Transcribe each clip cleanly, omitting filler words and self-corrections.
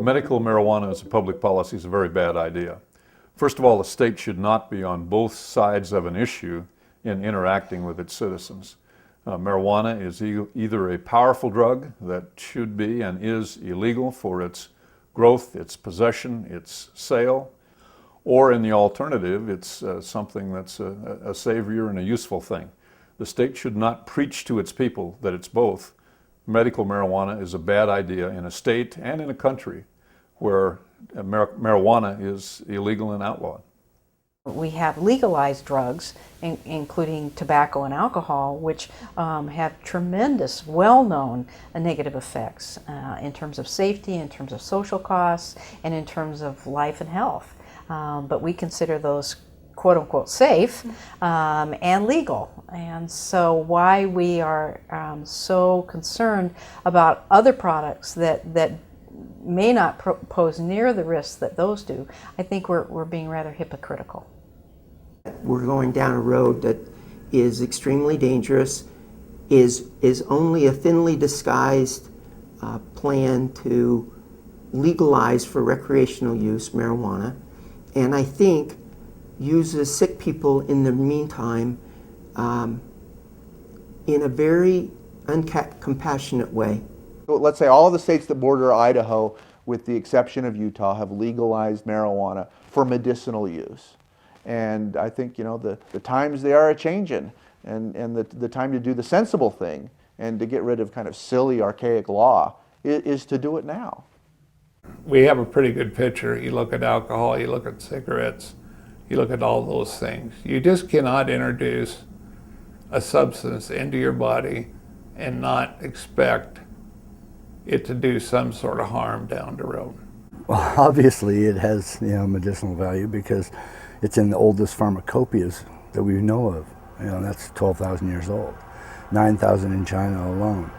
Medical marijuana as a public policy is a very bad idea. First of all, the state should not be on both sides of an issue in interacting with its citizens. Marijuana is either a powerful drug that should be and is illegal for its growth, its possession, its sale, or in the alternative, it's something that's a savior and a useful thing. The state should not preach to its people that it's both. Medical marijuana is a bad idea in a state and in a country where marijuana is illegal and outlawed. We have legalized drugs, including tobacco and alcohol, which have tremendous, well-known negative effects in terms of safety, in terms of social costs, and in terms of life and health. But we consider those quote-unquote safe and legal. And so why we are so concerned about other products that may not pose near the risks that those do, I think we're being rather hypocritical. We're going down a road that is extremely dangerous, is only a thinly disguised plan to legalize for recreational use marijuana, and I think uses sick people in the meantime in a very uncompassionate way. Let's say all of the states that border Idaho, with the exception of Utah, have legalized marijuana for medicinal use. And I think, you know, the times they are a-changing, and the time to do the sensible thing and to get rid of kind of silly, archaic law is to do it now. We have a pretty good picture. You look at alcohol, you look at cigarettes, you look at all those things. You just cannot introduce a substance into your body and not expect it to do some sort of harm down the road. Well, obviously it has, medicinal value because it's in the oldest pharmacopoeias that we know of. That's 12,000 years old, 9,000 in China alone.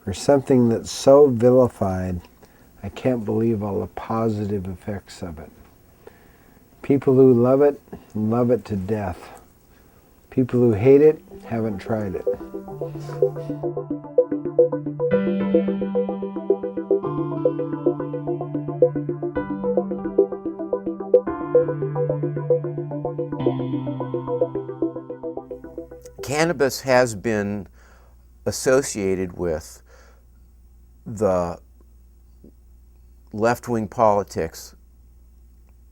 For something that's so vilified, I can't believe all the positive effects of it. People who love it to death. People who hate it haven't tried it. Cannabis has been associated with the left-wing politics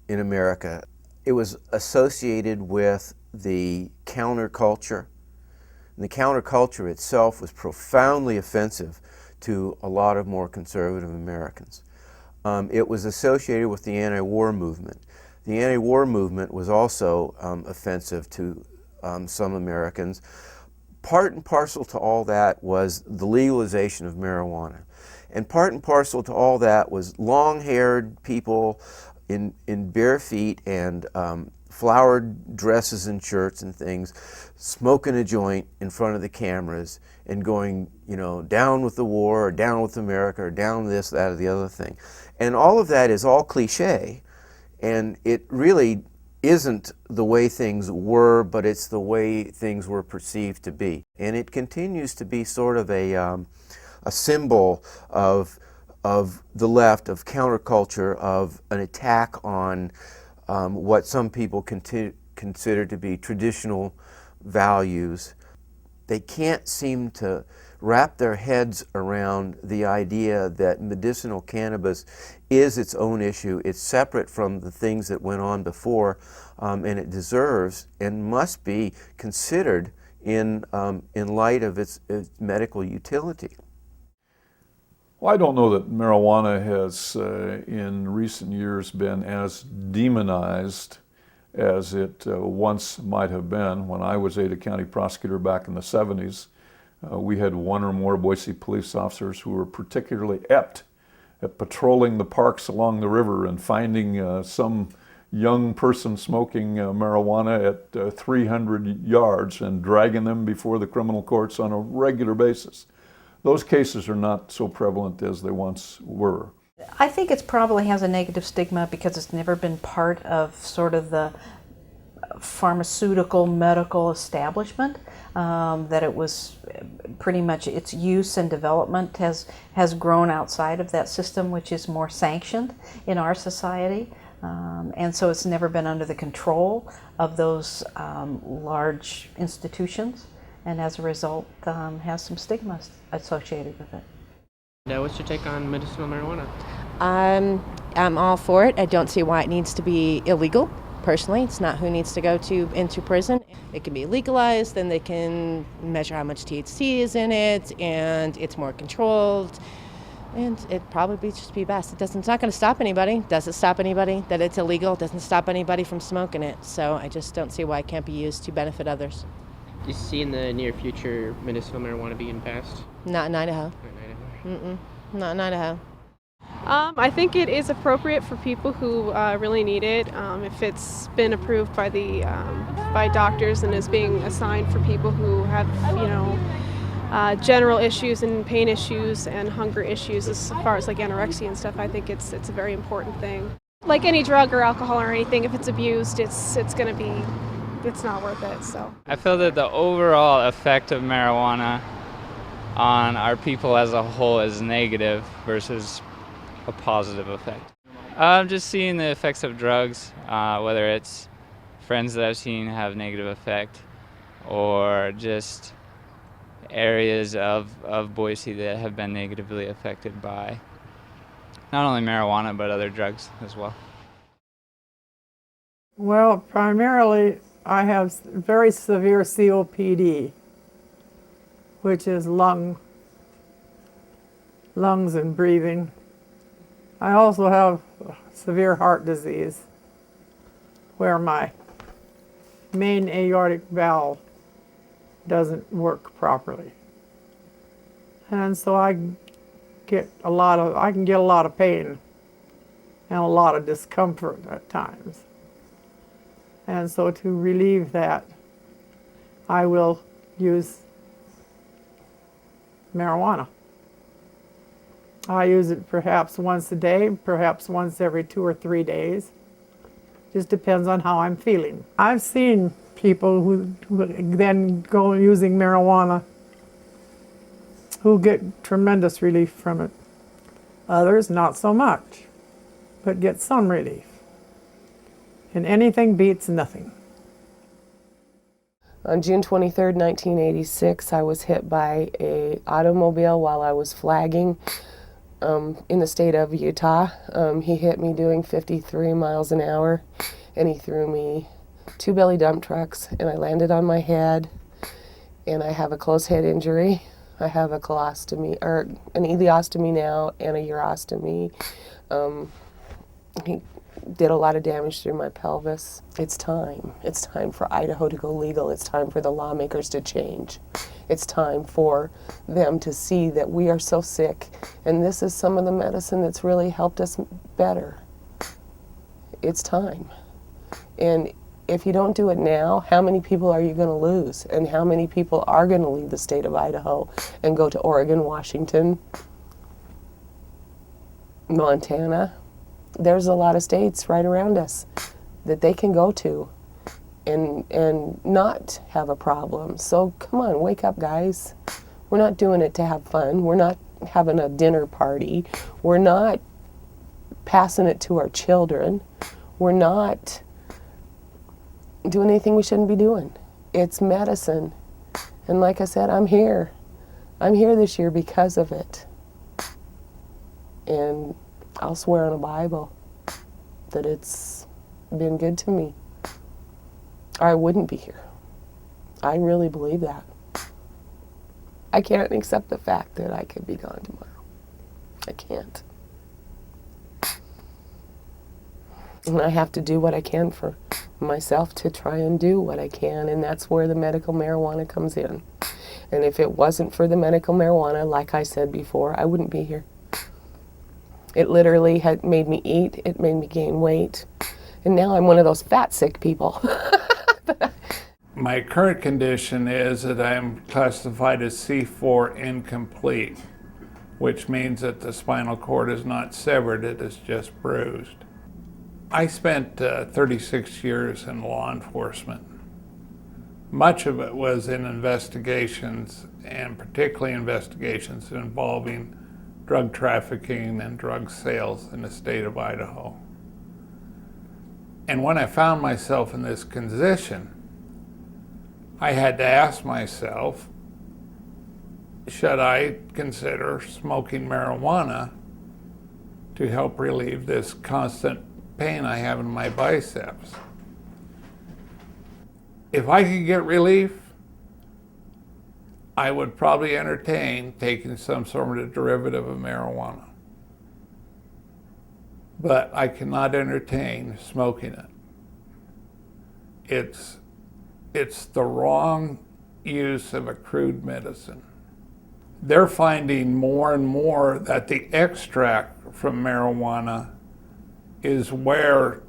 in America. It was associated with the counterculture. And the counterculture itself was profoundly offensive to a lot of more conservative Americans. It was associated with the anti-war movement. The anti-war movement was also offensive to some Americans. Part and parcel to all that was the legalization of marijuana. And part and parcel to all that was long-haired people in bare feet and flowered dresses and shirts and things, smoking a joint in front of the cameras and going, down with the war, or down with America, or down this, that, or the other thing. And all of that is all cliche, and it really isn't the way things were, but it's the way things were perceived to be. And it continues to be sort of a symbol of the left, of counterculture, of an attack on what some people consider to be traditional values. They can't seem to wrap their heads around the idea that medicinal cannabis is its own issue. It's separate from the things that went on before, and it deserves and must be considered in light of its medical utility. Well, I don't know that marijuana has in recent years been as demonized as it once might have been. When I was Ada County prosecutor back in the 70s, we had one or more Boise police officers who were particularly apt at patrolling the parks along the river and finding some young person smoking marijuana at 300 yards and dragging them before the criminal courts on a regular basis. Those cases are not so prevalent as they once were. I think it probably has a negative stigma because it's never been part of sort of the pharmaceutical medical establishment, that it was pretty much its use and development has grown outside of that system, which is more sanctioned in our society. And so it's never been under the control of those large institutions, and as a result has some stigma associated with it. Now, what's your take on medicinal marijuana? I'm all for it. I don't see why it needs to be illegal. Personally, it's not who needs to go into prison. It can be legalized, then they can measure how much THC is in it, and it's more controlled. And it'd probably just be best. It's not going to stop anybody. Does it stop anybody that it's illegal? It doesn't stop anybody from smoking it. So I just don't see why it can't be used to benefit others. Do you see in the near future medicinal marijuana being passed? Not in Idaho. Not in Idaho. Not in Idaho. I think it is appropriate for people who really need it. If it's been approved by the by doctors and is being assigned for people who have, general issues and pain issues and hunger issues, as far as like anorexia and stuff, I think it's a very important thing. Like any drug or alcohol or anything, if it's abused, it's not worth it. So I feel that the overall effect of marijuana on our people as a whole is negative versus a positive effect. Just seeing the effects of drugs, whether it's friends that I've seen have negative effect, or just areas of Boise that have been negatively affected by not only marijuana but other drugs as well. Well, primarily I have very severe COPD, which is lungs and breathing. I also have severe heart disease, where my main aortic valve doesn't work properly. And so I can get a lot of pain and a lot of discomfort at times. And so to relieve that, I will use marijuana. I use it perhaps once a day, perhaps once every 2 or 3 days. Just depends on how I'm feeling. I've seen people who then go using marijuana who get tremendous relief from it. Others, not so much, but get some relief. And anything beats nothing. On June 23rd, 1986, I was hit by an automobile while I was flagging in the state of Utah. He hit me doing 53 miles an hour, and he threw me 2 belly dump trucks, and I landed on my head, and I have a closed head injury. I have a colostomy, or an ileostomy now, and a urostomy. He did a lot of damage through my pelvis. It's time. It's time for Idaho to go legal. It's time for the lawmakers to change. It's time for them to see that we are so sick, and this is some of the medicine that's really helped us better. It's time. And if you don't do it now, how many people are you going to lose? And how many people are going to leave the state of Idaho and go to Oregon, Washington, Montana? There's a lot of states right around us that they can go to and not have a problem. So come on, wake up, guys. We're not doing it to have fun. We're not having a dinner party. We're not passing it to our children. We're not doing anything we shouldn't be doing. It's medicine. And like I said, I'm here. I'm here this year because of it. And I'll swear on a Bible that it's been good to me. Or I wouldn't be here. I really believe that. I can't accept the fact that I could be gone tomorrow. I can't. And I have to do what I can for myself to try and do what I can, and that's where the medical marijuana comes in. And if it wasn't for the medical marijuana, like I said before, I wouldn't be here. It literally had made me eat, it made me gain weight, and now I'm one of those fat sick people. My current condition is that I'm classified as C4 incomplete, which means that the spinal cord is not severed, it is just bruised. I spent 36 years in law enforcement. Much of it was in investigations, and particularly investigations involving drug trafficking and drug sales in the state of Idaho. And when I found myself in this position, I had to ask myself, should I consider smoking marijuana to help relieve this constant pain I have in my biceps? If I could get relief, I would probably entertain taking some sort of derivative of marijuana. But I cannot entertain smoking it. It's the wrong use of a crude medicine. They're finding more and more that the extract from marijuana is where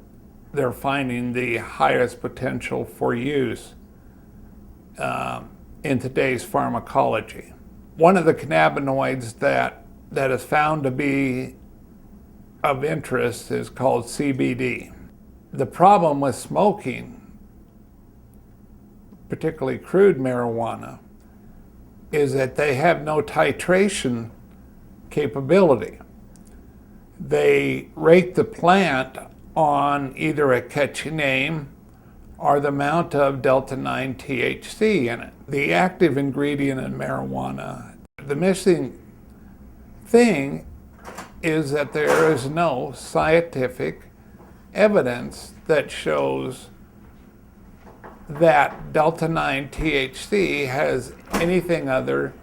they're finding the highest potential for use in today's pharmacology. One of the cannabinoids that is found to be of interest is called CBD. The problem with smoking, particularly crude marijuana, is that they have no titration capability. They rate the plant on either a catchy name or the amount of delta-9 THC in it. The active ingredient in marijuana, the missing thing is that there is no scientific evidence that shows that delta-9 THC has anything other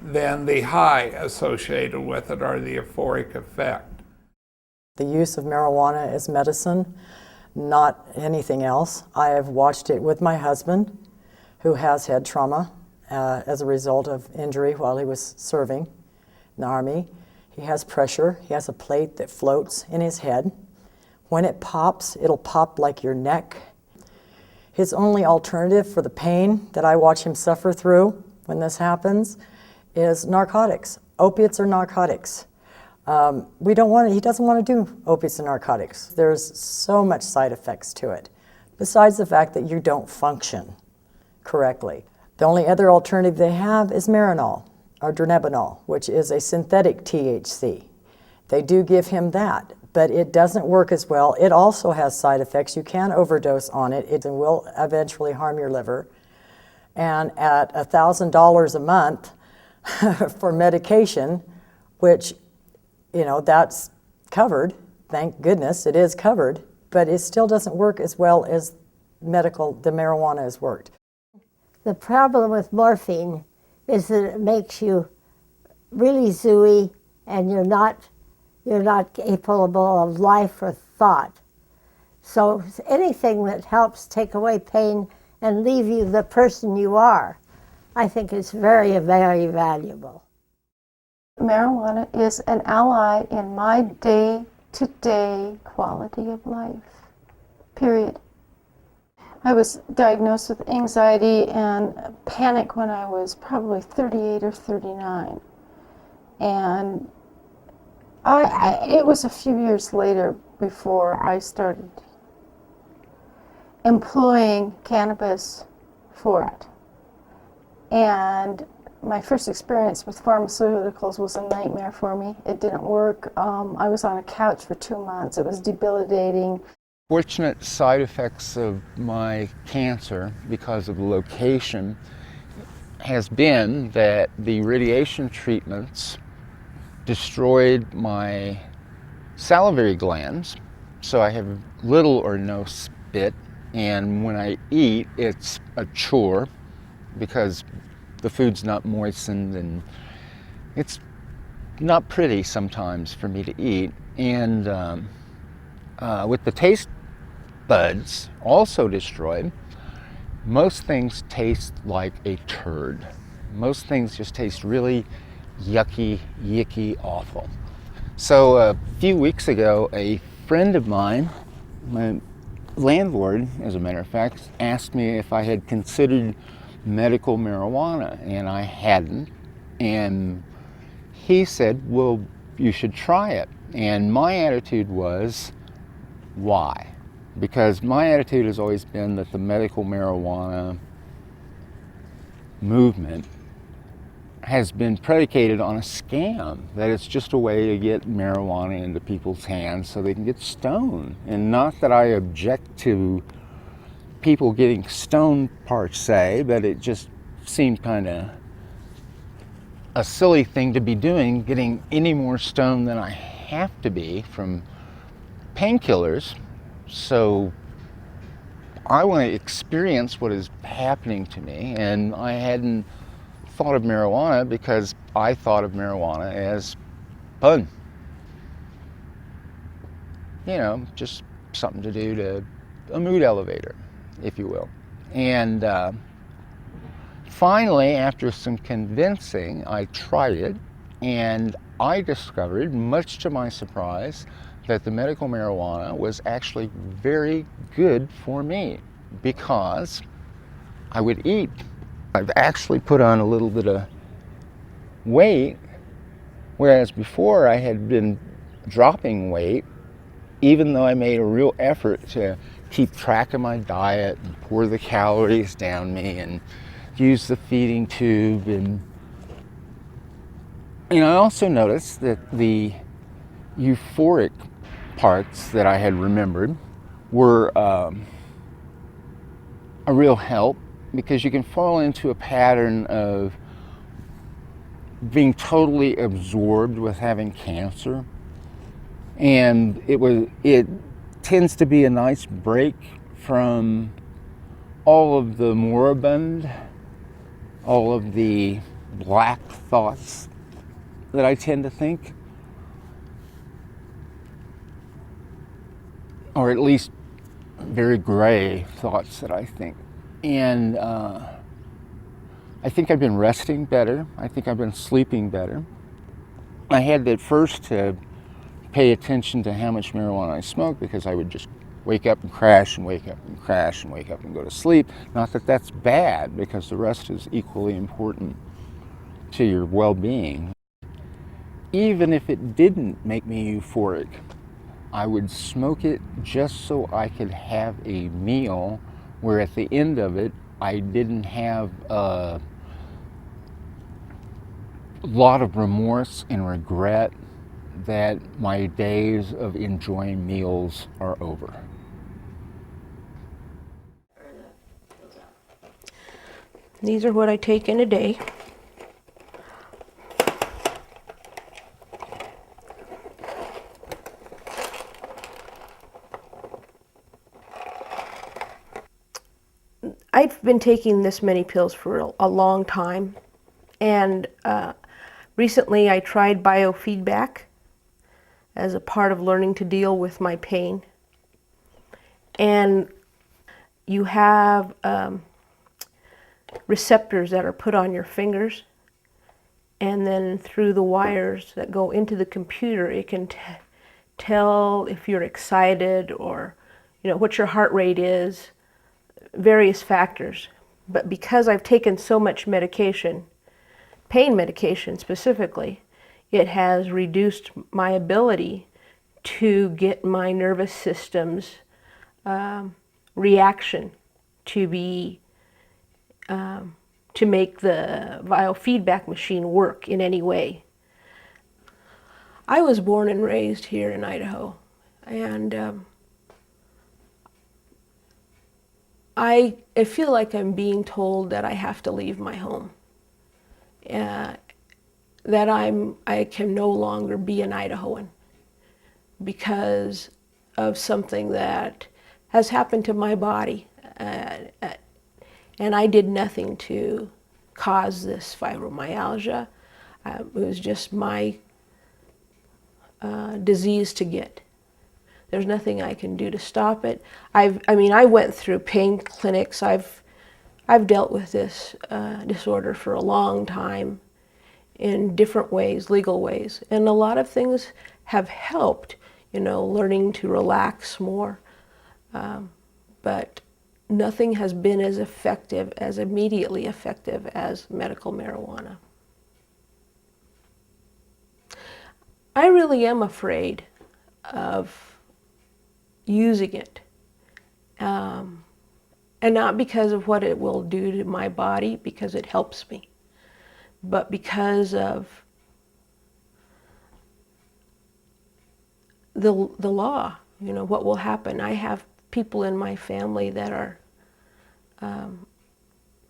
than the high associated with it or the euphoric effect. The use of marijuana as medicine, not anything else. I have watched it with my husband, who has had trauma as a result of injury while he was serving in the Army. He has pressure. He has a plate that floats in his head. When it pops, it'll pop like your neck. His only alternative for the pain that I watch him suffer through when this happens is narcotics. Opiates are narcotics. He doesn't want to do opiates and narcotics. There's so much side effects to it, besides the fact that you don't function correctly. The only other alternative they have is Marinol or dronabinol, which is a synthetic THC. They do give him that, but it doesn't work as well. It also has side effects. You can overdose on it. It will eventually harm your liver. And at $1,000 a month for medication, which, that's covered. Thank goodness it is covered, but it still doesn't work as well as the marijuana has worked. The problem with morphine is that it makes you really zooey, and you're not capable of life or thought. So anything that helps take away pain and leave you the person you are, I think is very, very valuable. Marijuana is an ally in my day-to-day quality of life, period. I was diagnosed with anxiety and panic when I was probably 38 or 39. And it was a few years later before I started employing cannabis for it. And my first experience with pharmaceuticals was a nightmare for me. It didn't work. I was on a couch for 2 months. It was debilitating. Fortunate side effects of my cancer because of the location has been that the radiation treatments destroyed my salivary glands, so I have little or no spit, and when I eat, it's a chore because the food's not moistened and it's not pretty sometimes for me to eat. And with the taste buds also destroyed, most things taste like a turd. Most things just taste really yucky, yicky, awful. So a few weeks ago, a friend of mine, my landlord, as a matter of fact, asked me if I had considered medical marijuana, and I hadn't. And he said, well, you should try it. And my attitude was, why. Because my attitude has always been that the medical marijuana movement has been predicated on a scam, that it's just a way to get marijuana into people's hands so they can get stoned. And not that I object to people getting stoned per se, but it just seemed kind of a silly thing to be doing, getting any more stoned than I have to be from painkillers. So I want to experience what is happening to me, and I hadn't thought of marijuana because I thought of marijuana as fun. You know, just something to do, to a mood elevator, if you will. And finally, after some convincing, I tried it, and I discovered, much to my surprise, that the medical marijuana was actually very good for me, because I would eat. I've actually put on a little bit of weight, whereas before I had been dropping weight, even though I made a real effort to keep track of my diet and pour the calories down me and use the feeding tube. And I also noticed that the euphoric parts that I had remembered were a real help, because you can fall into a pattern of being totally absorbed with having cancer, and it tends to be a nice break from all of the moribund, all of the black thoughts that I tend to think, or at least very gray thoughts that I think. And I think I've been resting better. I think I've been sleeping better. I had at first to pay attention to how much marijuana I smoked, because I would just wake up and crash and wake up and crash and wake up and go to sleep. Not that that's bad, because the rest is equally important to your well-being. Even if it didn't make me euphoric, I would smoke it just so I could have a meal where at the end of it, I didn't have a lot of remorse and regret that my days of enjoying meals are over. These are what I take in a day. I've been taking this many pills for a long time, and recently I tried biofeedback as a part of learning to deal with my pain. And you have receptors that are put on your fingers, and then through the wires that go into the computer, it can tell if you're excited, or what your heart rate is, various factors. But because I've taken so much medication, pain medication specifically, it has reduced my ability to get my nervous system's reaction to make the biofeedback machine work in any way. I was born and raised here in Idaho, and I feel like I'm being told that I have to leave my home, that I can no longer be an Idahoan because of something that has happened to my body, and I did nothing to cause this fibromyalgia. It was just my disease to get. There's nothing I can do to stop it. I went through pain clinics. I've dealt with this disorder for a long time in different ways, legal ways, and a lot of things have helped. Learning to relax more, but nothing has been as effective, as immediately effective as medical marijuana. I really am afraid of using it. And not because of what it will do to my body, because it helps me, but because of the law. You know, what will happen. I have people in my family that are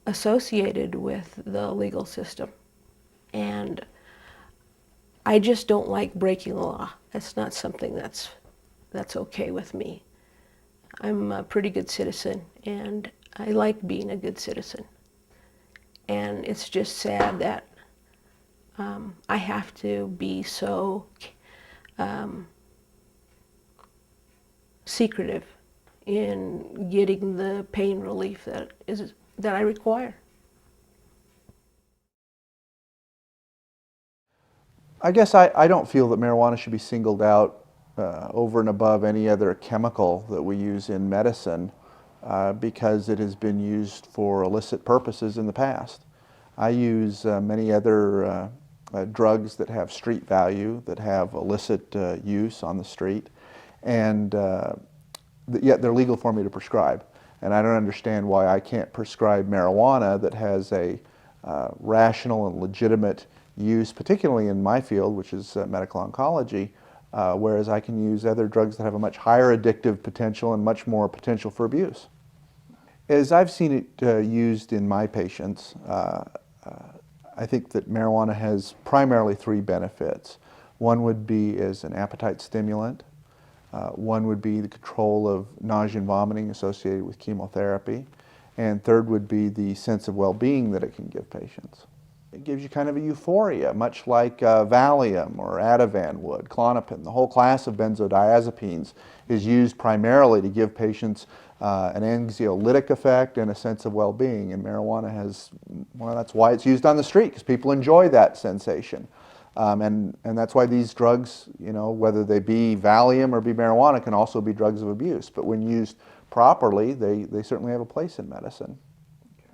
associated with the legal system. And I just don't like breaking the law. That's not something that's okay with me. I'm a pretty good citizen, and I like being a good citizen. And it's just sad that I have to be so secretive in getting the pain relief that I require. I guess I don't feel that marijuana should be singled out over and above any other chemical that we use in medicine because it has been used for illicit purposes in the past. I use many other drugs that have street value, that have illicit use on the street, and yet they're legal for me to prescribe. And I don't understand why I can't prescribe marijuana that has a rational and legitimate use, particularly in my field, which is medical oncology, whereas I can use other drugs that have a much higher addictive potential and much more potential for abuse. As I've seen it used in my patients, I think that marijuana has primarily three benefits. One would be as an appetite stimulant. One would be the control of nausea and vomiting associated with chemotherapy. And third would be the sense of well-being that it can give patients. It gives you kind of a euphoria, much like Valium or Ativan would, Klonopin. The whole class of benzodiazepines is used primarily to give patients an anxiolytic effect and a sense of well-being. And marijuana has, well, that's why it's used on the street, because people enjoy that sensation. And that's why these drugs, you know, whether they be Valium or be marijuana, can also be drugs of abuse. But when used properly, they certainly have a place in medicine.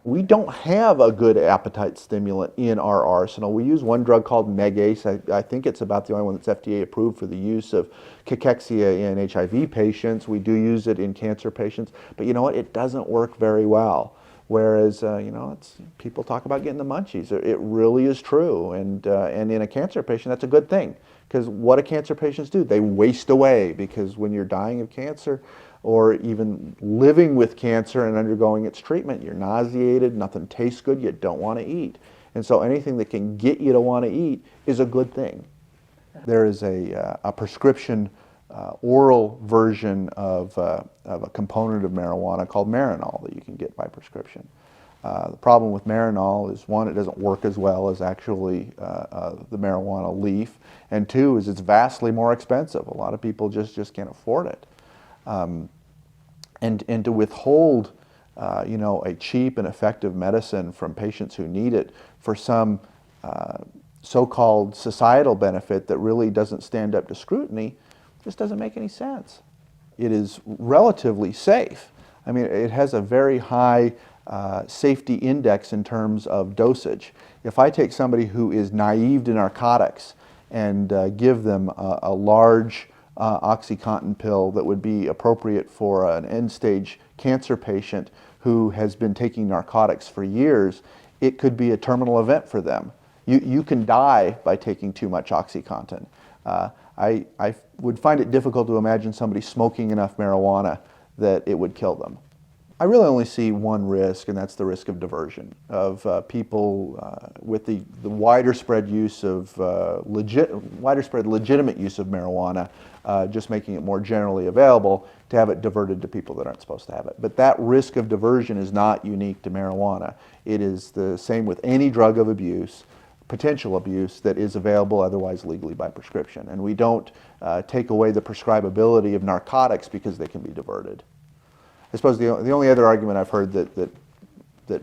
We don't have a good appetite stimulant in our arsenal. We use one drug called Megace. I think it's about the only one that's FDA approved for the use of cachexia in HIV patients. We do use it in cancer patients, but you know what? It doesn't work very well. Whereas, you know, people talk about getting the munchies. It really is true, and in a cancer patient, that's a good thing. Because what do cancer patients do? They waste away, because when you're dying of cancer, or even living with cancer and undergoing its treatment, you're nauseated, nothing tastes good, you don't want to eat. And so anything that can get you to want to eat is a good thing. There is a prescription oral version of a component of marijuana called Marinol that you can get by prescription. The problem with Marinol is, one, it doesn't work as well as actually the marijuana leaf, and two, is it's vastly more expensive. A lot of people just can't afford it. And to withhold, you know, a cheap and effective medicine from patients who need it for some so-called societal benefit that really doesn't stand up to scrutiny just doesn't make any sense. It is relatively safe. I mean, it has a very high safety index in terms of dosage. If I take somebody who is naive to narcotics and give them a large OxyContin pill that would be appropriate for an end-stage cancer patient who has been taking narcotics for years, it could be a terminal event for them. You can die by taking too much OxyContin. I would find it difficult to imagine somebody smoking enough marijuana that it would kill them. I really only see one risk, and that's the risk of diversion, of people with the wider spread use of legitimate use of marijuana, just making it more generally available, to have it diverted to people that aren't supposed to have it. But that risk of diversion is not unique to marijuana. It is the same with any drug of abuse, potential abuse, that is available otherwise legally by prescription. And we don't take away the prescribability of narcotics because they can be diverted. I suppose the only other argument I've heard that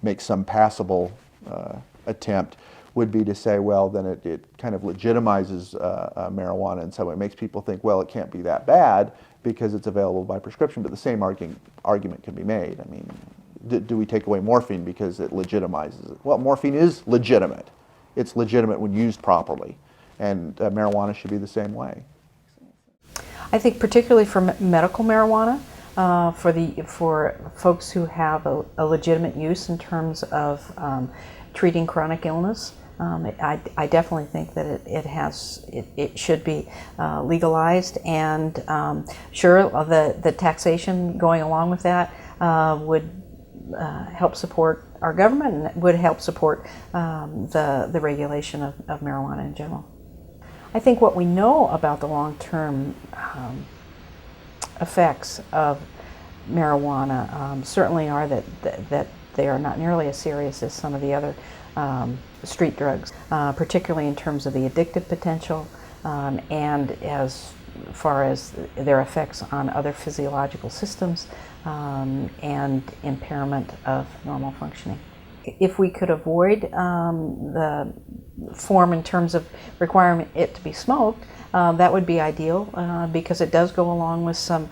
makes some passable attempt would be to say, well, then it kind of legitimizes marijuana, and so it makes people think, well, it can't be that bad because it's available by prescription. But the same argument can be made. I mean, do we take away morphine because it legitimizes it? Well, morphine is legitimate. It's legitimate when used properly, and marijuana should be the same way. I think particularly for medical marijuana, for folks who have a legitimate use in terms of treating chronic illness, I definitely think that it should be legalized, and sure, the taxation going along with that would help support our government and would help support the regulation of marijuana in general. I think what we know about the long-term effects of marijuana certainly are that they are not nearly as serious as some of the other street drugs, particularly in terms of the addictive potential and as far as their effects on other physiological systems and impairment of normal functioning. If we could avoid the form in terms of requiring it to be smoked, that would be ideal because it does go along with some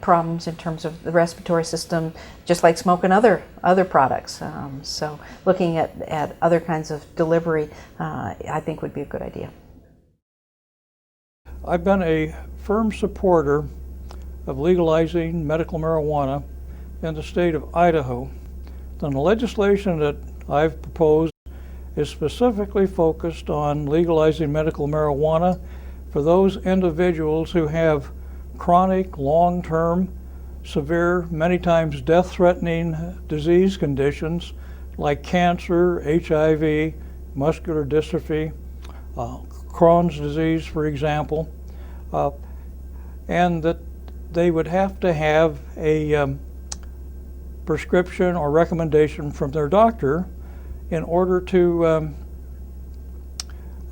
problems in terms of the respiratory system, just like smoking other products. So looking at other kinds of delivery, I think would be a good idea. I've been a firm supporter of legalizing medical marijuana in the state of Idaho. And the legislation that I've proposed is specifically focused on legalizing medical marijuana for those individuals who have chronic, long-term, severe, many times death-threatening disease conditions like cancer, HIV, muscular dystrophy, Crohn's disease, for example, and that they would have to have a prescription or recommendation from their doctor in order to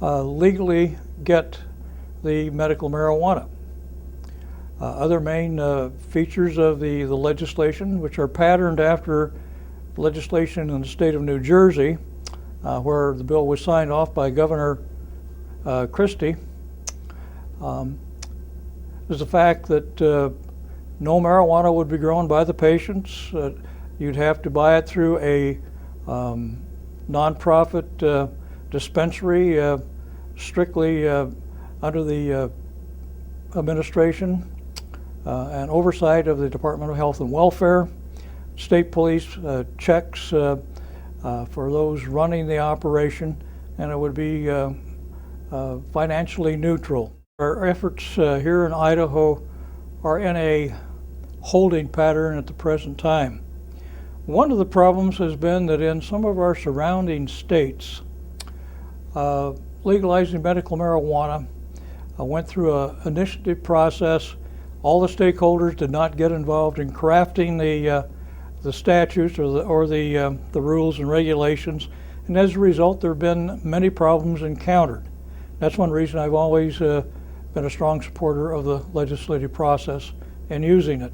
legally get the medical marijuana. Other main features of the legislation, which are patterned after legislation in the state of New Jersey, where the bill was signed off by Governor Christie, is the fact that no marijuana would be grown by the patients. You'd have to buy it through a nonprofit dispensary, strictly under the administration and oversight of the Department of Health and Welfare. State police checks for those running the operation, and it would be financially neutral. Our efforts here in Idaho are in a holding pattern at the present time. One of the problems has been that in some of our surrounding states, legalizing medical marijuana went through an initiative process. All the stakeholders did not get involved in crafting the statutes or the rules and regulations, and as a result there have been many problems encountered. That's one reason I've always been a strong supporter of the legislative process and using it.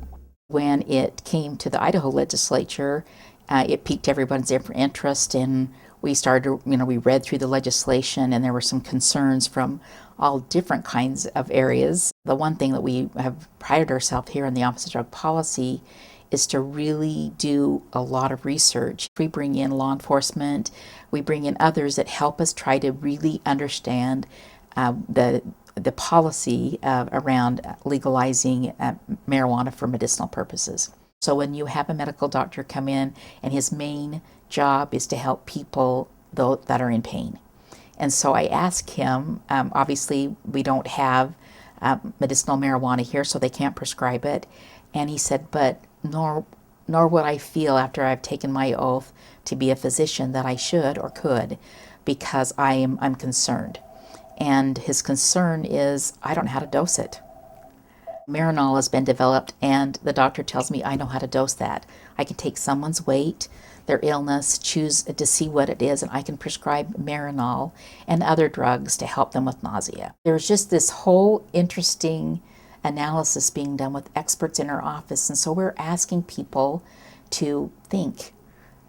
When it came to the Idaho legislature, it piqued everyone's interest, and we started, we read through the legislation, and there were some concerns from all different kinds of areas. The one thing that we have prided ourselves here in the Office of Drug Policy is to really do a lot of research. We bring in law enforcement, we bring in others that help us try to really understand the policy around legalizing marijuana for medicinal purposes. So when you have a medical doctor come in and his main job is to help people that are in pain. And so I asked him, obviously we don't have medicinal marijuana here, so they can't prescribe it. And he said, but nor would I feel after I've taken my oath to be a physician that I should or could, because I'm concerned. And his concern is, I don't know how to dose it. Marinol has been developed, and the doctor tells me I know how to dose that. I can take someone's weight, their illness, choose to see what it is, and I can prescribe Marinol and other drugs to help them with nausea. There's just this whole interesting analysis being done with experts in our office, and so we're asking people to think,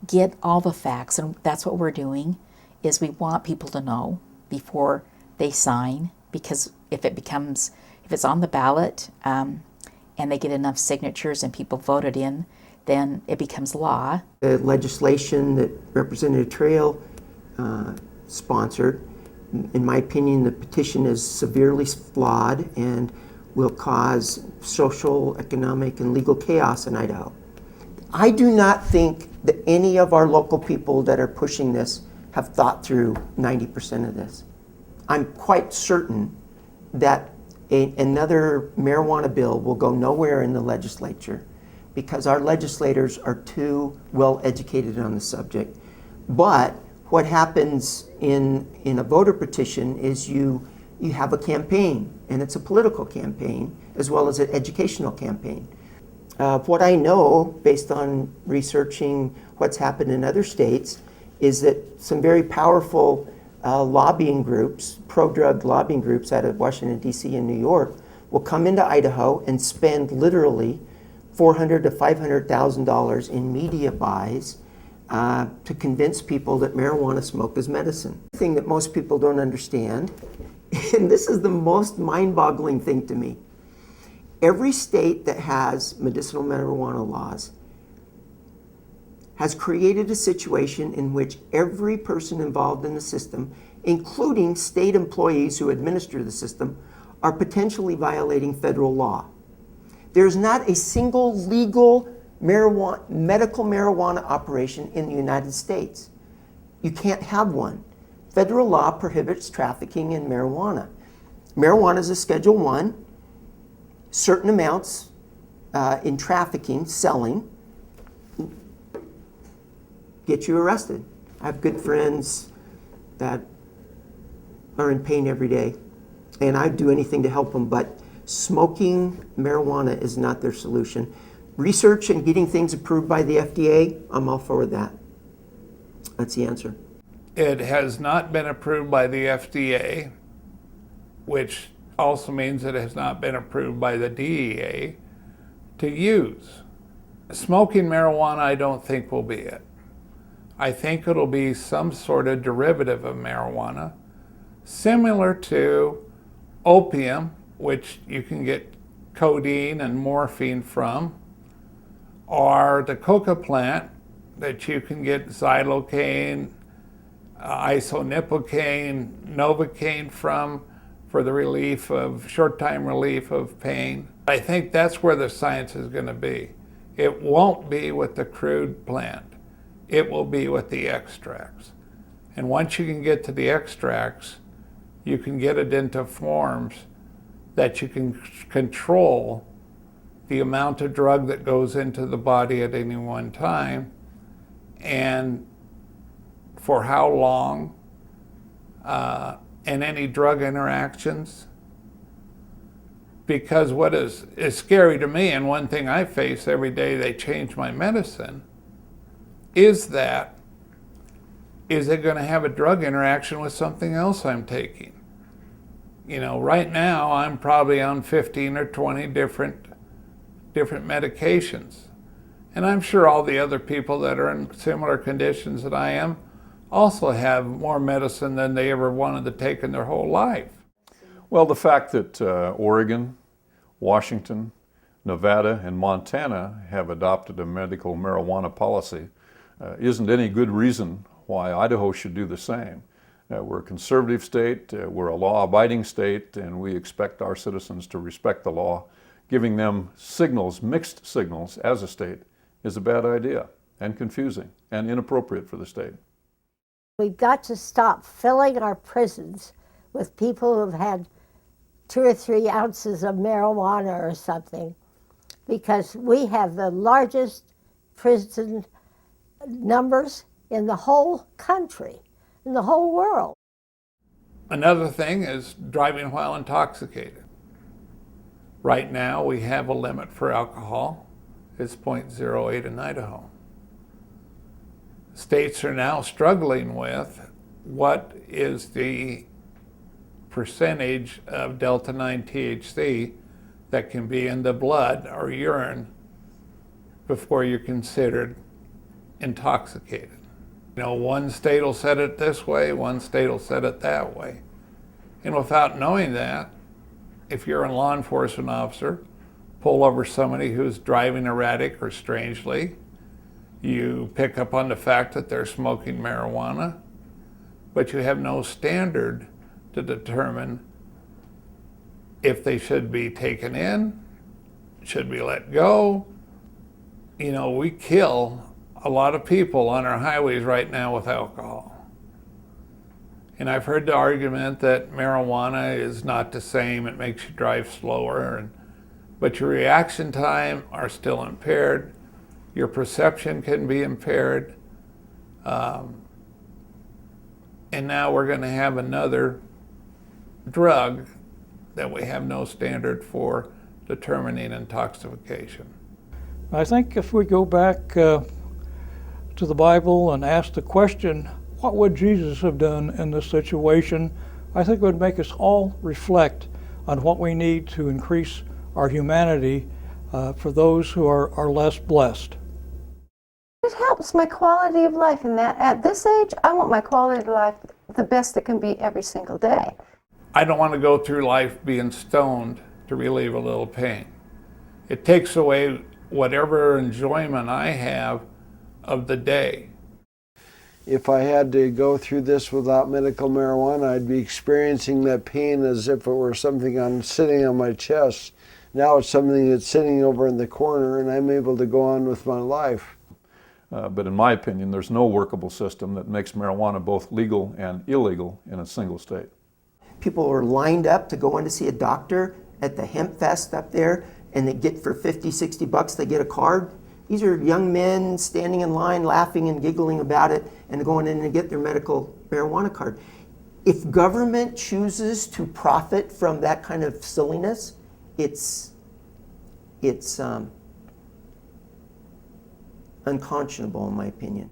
get all the facts, and that's what we're doing, is we want people to know before they sign, because if it's on the ballot and they get enough signatures and people vote it in, then it becomes law. The legislation that Representative Trail sponsored, in my opinion, the petition is severely flawed and will cause social, economic, and legal chaos in Idaho. I do not think that any of our local people that are pushing this have thought through 90% of this. I'm quite certain that another marijuana bill will go nowhere in the legislature because our legislators are too well educated on the subject. But what happens in a voter petition is you have a campaign, and it's a political campaign as well as an educational campaign. What I know, based on researching what's happened in other states, is that some very powerful lobbying groups, pro-drug lobbying groups out of Washington, D.C. and New York, will come into Idaho and spend literally $400,000 to $500,000 in media buys to convince people that marijuana smoke is medicine. The thing that most people don't understand, and this is the most mind-boggling thing to me, every state that has medicinal marijuana laws has created a situation in which every person involved in the system, including state employees who administer the system, are potentially violating federal law. There's not a single legal medical marijuana operation in the United States. You can't have one. Federal law prohibits trafficking in marijuana. Marijuana is a Schedule I. Certain amounts in trafficking, selling, get you arrested. I have good friends that are in pain every day, and I'd do anything to help them, but smoking marijuana is not their solution. Research and getting things approved by the FDA, I'm all for that. That's the answer. It has not been approved by the FDA, which also means it has not been approved by the DEA to use. Smoking marijuana, I don't think will be it. I think it'll be some sort of derivative of marijuana, similar to opium, which you can get codeine and morphine from, or the coca plant that you can get xylocaine, isoniprocaine, novocaine from for the relief of, short-time relief of pain. I think that's where the science is going to be. It won't be with the crude plant. It will be with the extracts. And once you can get to the extracts, you can get it into forms that you can control the amount of drug that goes into the body at any one time and for how long, and any drug interactions. Because what is scary to me, and one thing I face every day they change my medicine, is it going to have a drug interaction with something else I'm taking? You know, right now I'm probably on 15 or 20 different medications. And I'm sure all the other people that are in similar conditions that I am also have more medicine than they ever wanted to take in their whole life. Well, the fact that Oregon, Washington, Nevada, and Montana have adopted a medical marijuana policy isn't any good reason why Idaho should do the same. We're a conservative state, we're a law-abiding state, and we expect our citizens to respect the law. Giving them signals, mixed signals, as a state is a bad idea and confusing and inappropriate for the state. We've got to stop filling our prisons with people who've had 2 or 3 ounces of marijuana or something, because we have the largest prison numbers in the whole country, in the whole world. Another thing is driving while intoxicated. Right now we have a limit for alcohol. It's 0.08 in Idaho. States are now struggling with what is the percentage of Delta-9 THC that can be in the blood or urine before you're considered intoxicated. You know, one state will set it this way, one state will set it that way. And without knowing that, if you're a law enforcement officer, pull over somebody who's driving erratic or strangely, you pick up on the fact that they're smoking marijuana, but you have no standard to determine if they should be taken in, should be let go. You know, we kill a lot of people on our highways right now with alcohol. And I've heard the argument that marijuana is not the same, it makes you drive slower, but your reaction time are still impaired, your perception can be impaired, and now we're going to have another drug that we have no standard for determining intoxication. I think if we go back to the Bible and ask the question, what would Jesus have done in this situation? I think it would make us all reflect on what we need to increase our humanity for those who are less blessed. It helps my quality of life, and that at this age, I want my quality of life the best it can be every single day. I don't want to go through life being stoned to relieve a little pain. It takes away whatever enjoyment I have of the day. If I had to go through this without medical marijuana, I'd be experiencing that pain as if it were something sitting on my chest. Now it's something that's sitting over in the corner, and I'm able to go on with my life. But in my opinion, there's no workable system that makes marijuana both legal and illegal in a single state. People are lined up to go in to see a doctor at the hemp fest up there, and they get for 50, 60 bucks, they get a card. These are young men standing in line laughing and giggling about it and going in to get their medical marijuana card. If government chooses to profit from that kind of silliness, it's unconscionable in my opinion.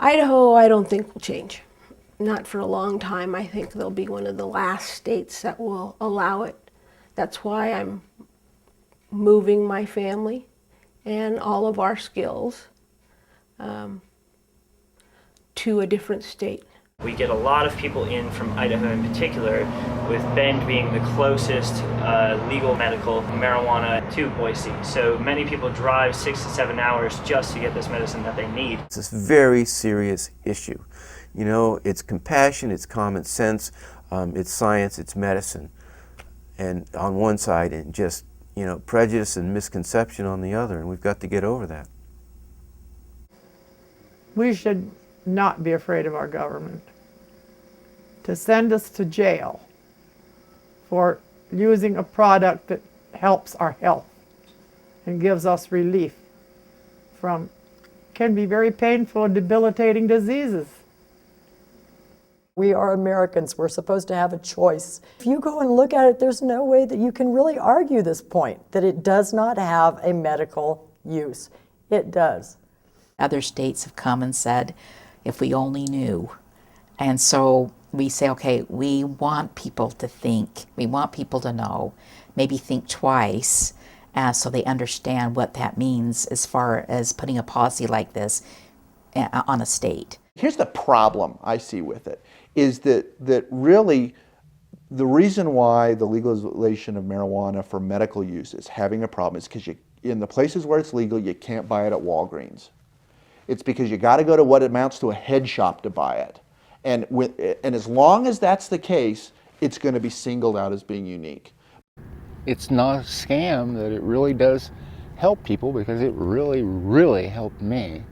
Idaho, I don't think will change. Not for a long time. I think they'll be one of the last states that will allow it. That's why I'm moving my family and all of our skills to a different state. We get a lot of people in from Idaho in particular, with Bend being the closest legal medical marijuana to Boise. So many people drive 6 to 7 hours just to get this medicine that they need. It's a very serious issue. You know, it's compassion, it's common sense, it's science, it's medicine. And on one side, and just, you know, prejudice and misconception on the other, and we've got to get over that. We should not be afraid of our government to send us to jail for using a product that helps our health and gives us relief from can be very painful and debilitating diseases. We are Americans. We're supposed to have a choice. If you go and look at it, there's no way that you can really argue this point, that it does not have a medical use. It does. Other states have come and said, if we only knew. And so we say, okay, we want people to think, we want people to know, maybe think twice, so they understand what that means as far as putting a policy like this on a state. Here's the problem I see with it, is that really the reason why the legalization of marijuana for medical use is having a problem is because in the places where it's legal, you can't buy it at Walgreens. It's because you got to go to what amounts to a head shop to buy it. And as long as that's the case, it's going to be singled out as being unique. It's not a scam, that it really does help people, because it really, really helped me.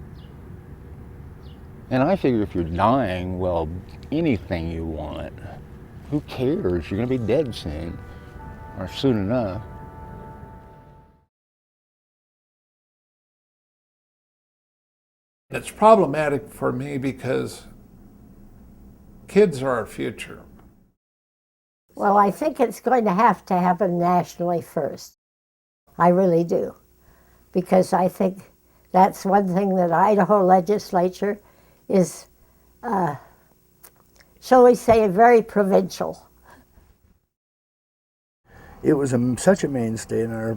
And I figure if you're dying, well, anything you want, who cares? You're going to be dead soon, or soon enough. It's problematic for me because kids are our future. Well, I think it's going to happen nationally first. I really do. Because I think that's one thing that Idaho legislature is, shall we say, very provincial. It was such a mainstay in our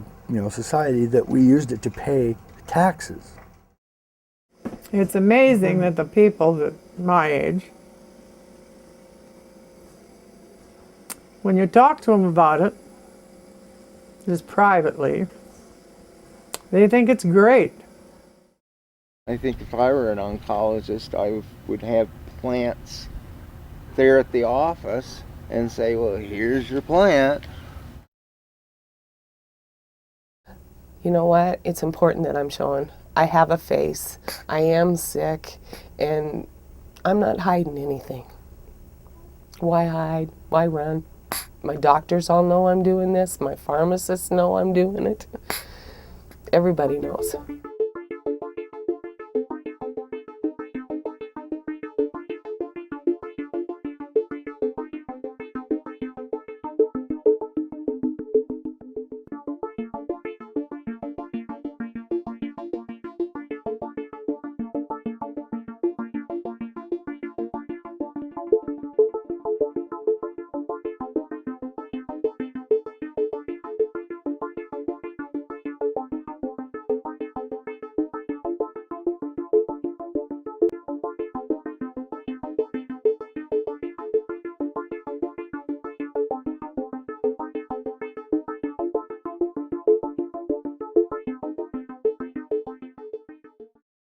society that we used it to pay taxes. It's amazing that the people that my age, when you talk to them about it, just privately, they think it's great. I think if I were an oncologist, I would have plants there at the office and say, well, here's your plant. you know what? It's important that I'm showing I have a face. I am sick, and I'm not hiding anything. Why hide? Why run? My doctors all know I'm doing this. My pharmacists know I'm doing it. Everybody knows.